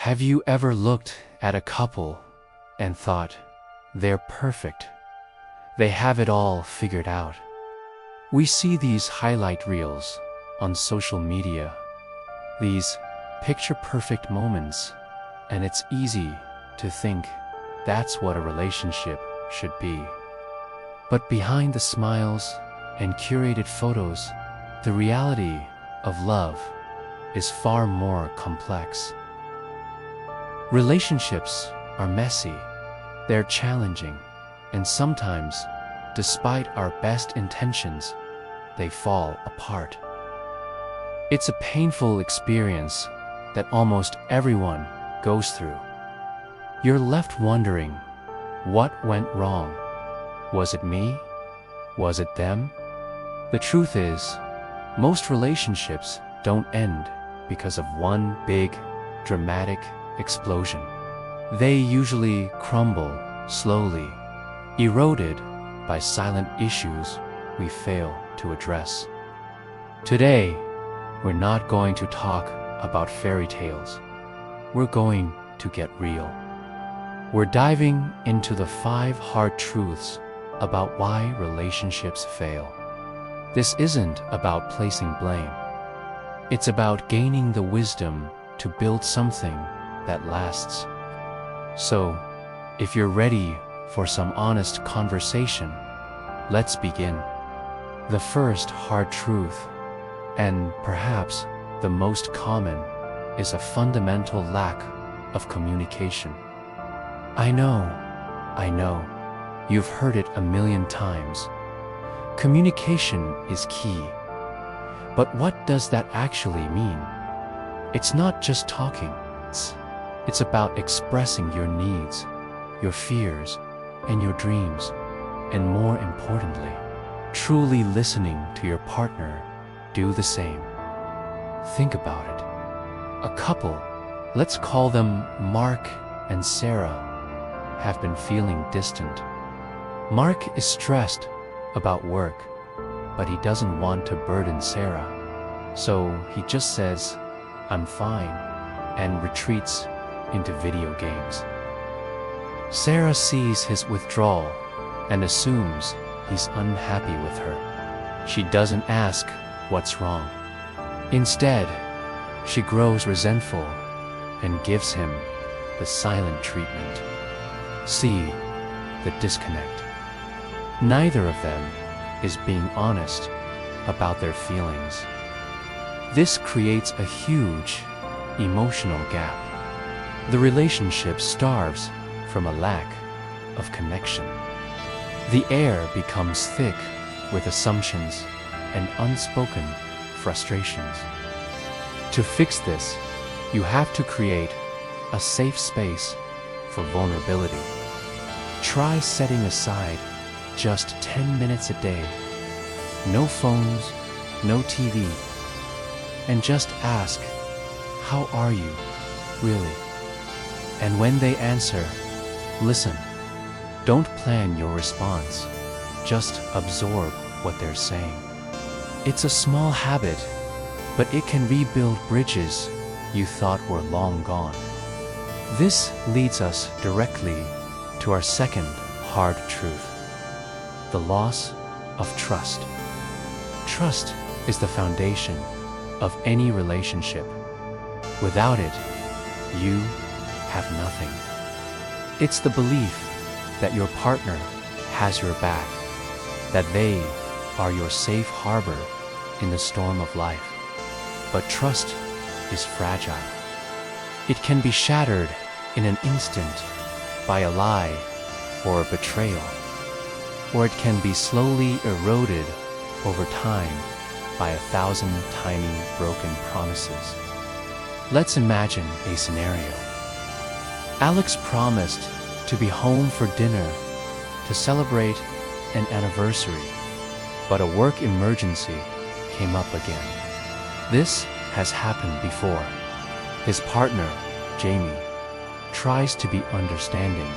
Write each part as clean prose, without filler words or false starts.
Have you ever looked at a couple and thought, they're perfect, they have it all figured out? We see these highlight reels on social media, these picture-perfect moments, and it's easy to think that's what a relationship should be. But behind the smiles and curated photos, the reality of love is far more complex. Relationships are messy, they're challenging, and sometimes, despite our best intentions, they fall apart. It's a painful experience that almost everyone goes through. You're left wondering, what went wrong? Was it me? Was it them? The truth is, most relationships don't end because of one big, dramatic explosion. They usually crumble slowly, eroded by silent issues we fail to address. Today, we're not going to talk about fairy tales. We're going to get real. We're diving into the 5 hard truths about why relationships fail. This isn't about placing blame. It's about gaining the wisdom to build something that lasts. So, if you're ready for some honest conversation, let's begin. The first hard truth, and perhaps the most common, is a fundamental lack of communication. I know, you've heard it a million times. Communication is key. But what does that actually mean? It's not just talking. It's about expressing your needs, your fears, and your dreams, and more importantly, truly listening to your partner do the same. Think about it. A couple, let's call them Mark and Sarah, have been feeling distant. Mark is stressed about work, but he doesn't want to burden Sarah, so he just says, "I'm fine," and retreats into video games. Sarah sees his withdrawal and assumes he's unhappy with her. She doesn't ask what's wrong. Instead, she grows resentful and gives him the silent treatment. See the disconnect. Neither of them is being honest about their feelings. This creates a huge emotional gap. The relationship starves from a lack of connection. The air becomes thick with assumptions and unspoken frustrations. To fix this, you have to create a safe space for vulnerability. Try setting aside just 10 minutes a day. No phones, no TV, and just ask, "How are you, really?" And when they answer, listen. Don't plan your response. Just absorb what they're saying. It's a small habit, but it can rebuild bridges you thought were long gone. This leads us directly to our second hard truth: the loss of trust. Trust is the foundation of any relationship. Without it, you have nothing. It's the belief that your partner has your back, that they are your safe harbor in the storm of life. But trust is fragile. It can be shattered in an instant by a lie or a betrayal, or it can be slowly eroded over time by 1,000 tiny broken promises. Let's imagine a scenario. Alex promised to be home for dinner to celebrate an anniversary, but a work emergency came up again. This has happened before. His partner, Jamie, tries to be understanding,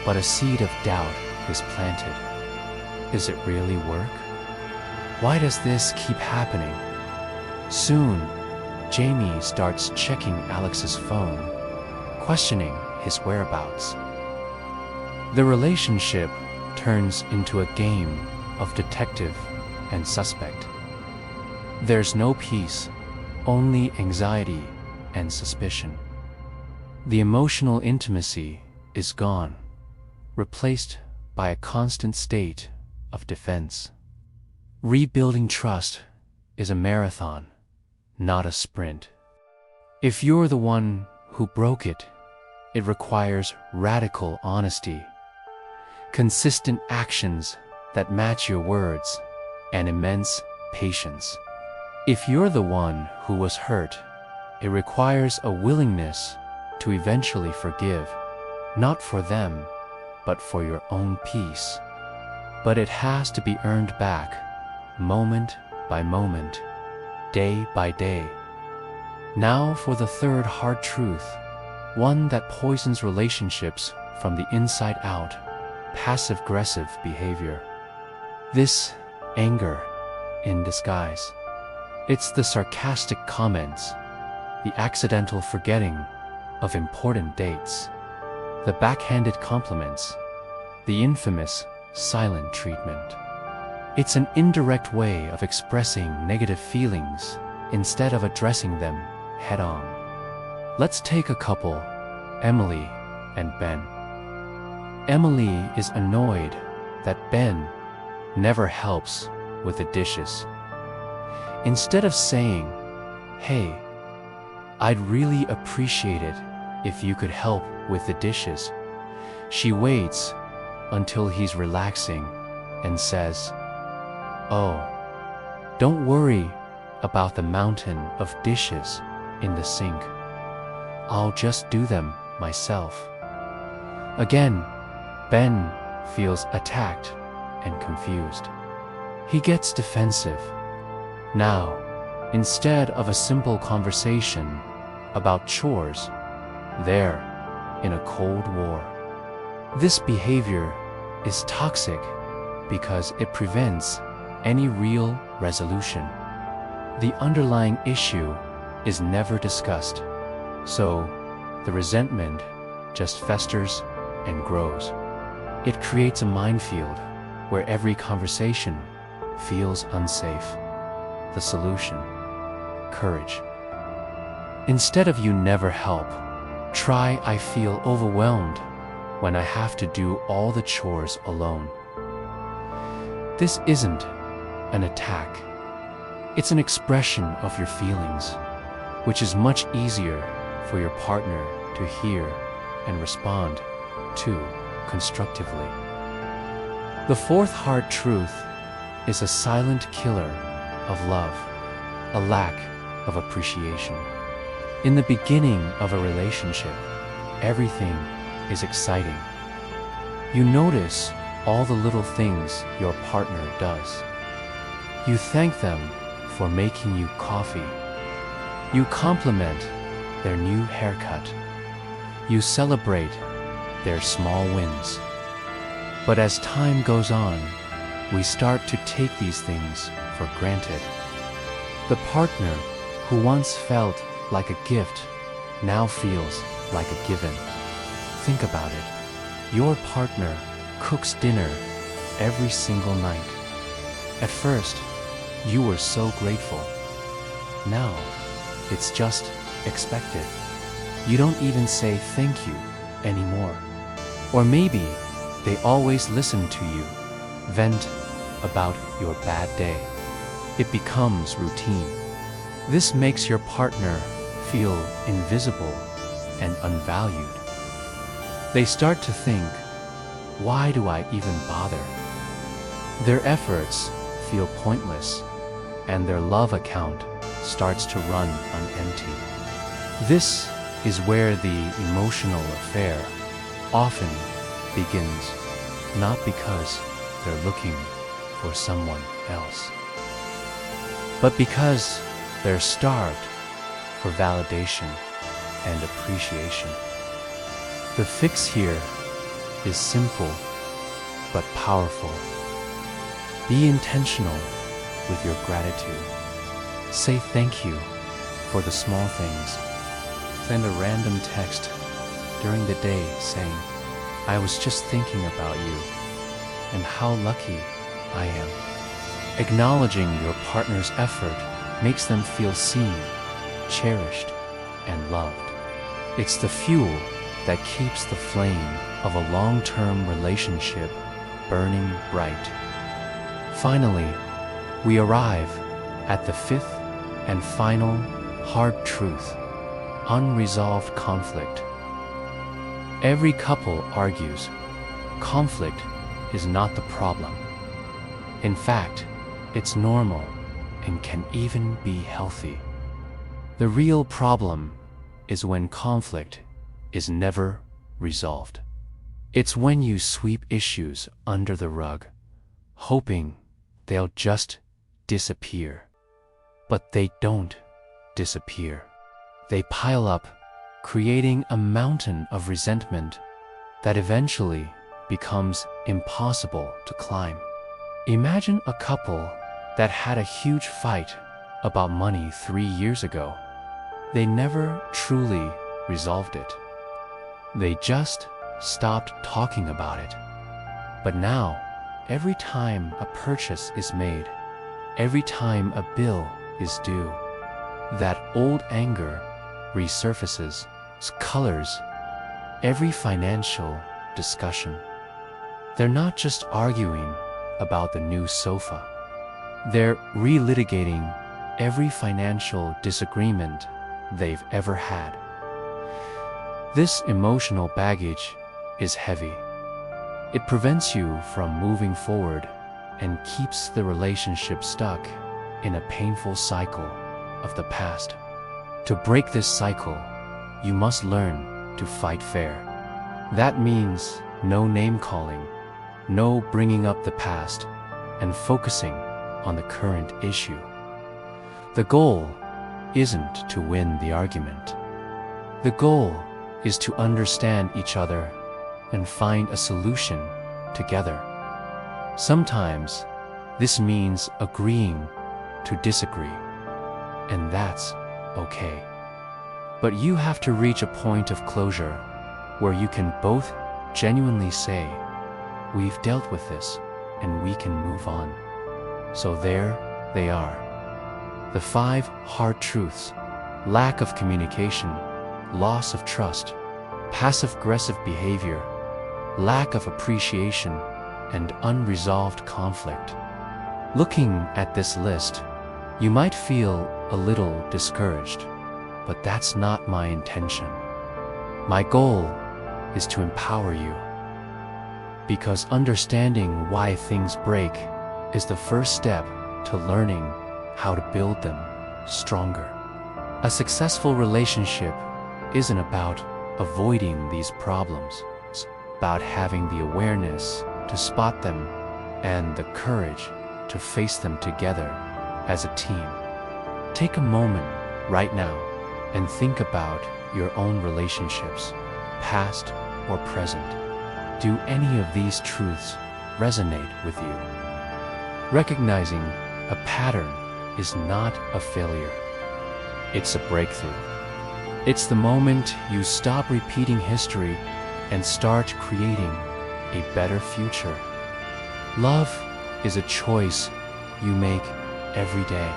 but a seed of doubt is planted. Is it really work? Why does this keep happening? Soon, Jamie starts checking Alex's phone, questioning his whereabouts. The relationship turns into a game of detective and suspect. There's no peace, only anxiety and suspicion. The emotional intimacy is gone, replaced by a constant state of defense. Rebuilding trust is a marathon, not a sprint. If you're the one who broke it, it requires radical honesty, consistent actions that match your words, and immense patience. If you're the one who was hurt, it requires a willingness to eventually forgive, not for them, but for your own peace. But it has to be earned back, moment by moment, day by day. Now for the third hard truth, one that poisons relationships from the inside out: passive-aggressive behavior. This anger in disguise. It's the sarcastic comments, the accidental forgetting of important dates, the backhanded compliments, the infamous silent treatment. It's an indirect way of expressing negative feelings instead of addressing them head-on. Let's take a couple, Emily and Ben. Emily is annoyed that Ben never helps with the dishes. Instead of saying, "Hey, I'd really appreciate it if you could help with the dishes," she waits until he's relaxing and says, "Oh, don't worry about the mountain of dishes in the sink. I'll just do them myself." Again, Ben feels attacked and confused. He gets defensive. Now, instead of a simple conversation about chores, they're in a cold war. This behavior is toxic because it prevents any real resolution. The underlying issue is never discussed, so the resentment just festers and grows. It creates a minefield where every conversation feels unsafe. The solution: courage. Instead of "you never help," try "I feel overwhelmed when I have to do all the chores alone." This isn't an attack. It's an expression of your feelings, which is much easier for your partner to hear and respond to constructively. The fourth hard truth is a silent killer of love, a lack of appreciation. In the beginning of a relationship, everything is exciting. You notice all the little things your partner does. You thank them for making you coffee. You compliment their new haircut. You celebrate their small wins. But as time goes on, we start to take these things for granted. The partner who once felt like a gift now feels like a given. Think about it. Your partner cooks dinner every single night. At first, you were so grateful. Now, it's just expected. You don't even say thank you anymore. Or maybe they always listen to you vent about your bad day. It becomes routine. This makes your partner feel invisible and unvalued. They start to think, "Why do I even bother?" Their efforts feel pointless, and their love account starts to run on empty. This is where the emotional affair often begins, not because they're looking for someone else, but because they're starved for validation and appreciation. The fix here is simple but powerful. Be intentional with your gratitude. Say thank you for the small things. Send a random text during the day saying, "I was just thinking about you and how lucky I am." Acknowledging your partner's effort makes them feel seen, cherished, and loved. It's the fuel that keeps the flame of a long-term relationship burning bright. Finally, we arrive at the fifth and final hard truth: unresolved conflict. Every couple argues. Conflict is not the problem. In fact, it's normal and can even be healthy. The real problem is when conflict is never resolved. It's when you sweep issues under the rug, hoping they'll just disappear. But they don't disappear. They pile up, creating a mountain of resentment that eventually becomes impossible to climb. Imagine a couple that had a huge fight about money 3 years ago. They never truly resolved it. They just stopped talking about it. But now, every time a purchase is made, every time a bill is due, that old anger resurfaces, colors every financial discussion. They're not just arguing about the new sofa. They're relitigating every financial disagreement they've ever had. This emotional baggage is heavy. It prevents you from moving forward and keeps the relationship stuck in a painful cycle of the past. To break this cycle, you must learn to fight fair. That means no name-calling, no bringing up the past, and focusing on the current issue. The goal isn't to win the argument. The goal is to understand each other and find a solution together. Sometimes this means agreeing to disagree, and that's okay. But you have to reach a point of closure where you can both genuinely say, "We've dealt with this and we can move on." So there they are. The 5 hard truths: lack of communication, loss of trust, passive-aggressive behavior, lack of appreciation, and unresolved conflict. Looking at this list, you might feel a little discouraged, but that's not my intention. My goal is to empower you, because understanding why things break is the first step to learning how to build them stronger. A successful relationship isn't about avoiding these problems. It's about having the awareness to spot them and the courage to face them together as a team. Take a moment right now and think about your own relationships, past or present. Do any of these truths resonate with you? Recognizing a pattern is not a failure. It's a breakthrough. It's the moment you stop repeating history and start creating a better future. Love is a choice you make every day.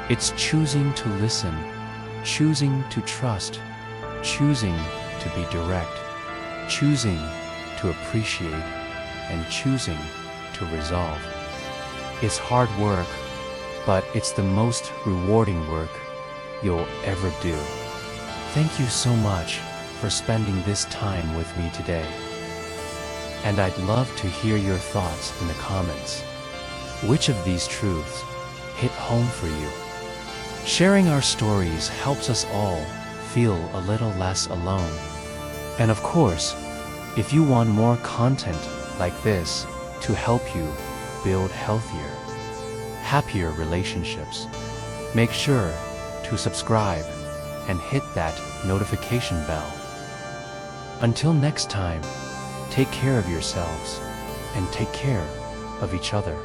It's choosing to listen, choosing to trust, choosing to be direct, choosing to appreciate, and choosing to resolve. It's hard work, but it's the most rewarding work you'll ever do. Thank you so much for spending this time with me today. And I'd love to hear your thoughts in the comments. Which of these truths hit home for you? Sharing our stories helps us all feel a little less alone. And of course, if you want more content like this to help you build healthier, happier relationships, make sure to subscribe and hit that notification bell. Until next time, take care of yourselves and take care of each other.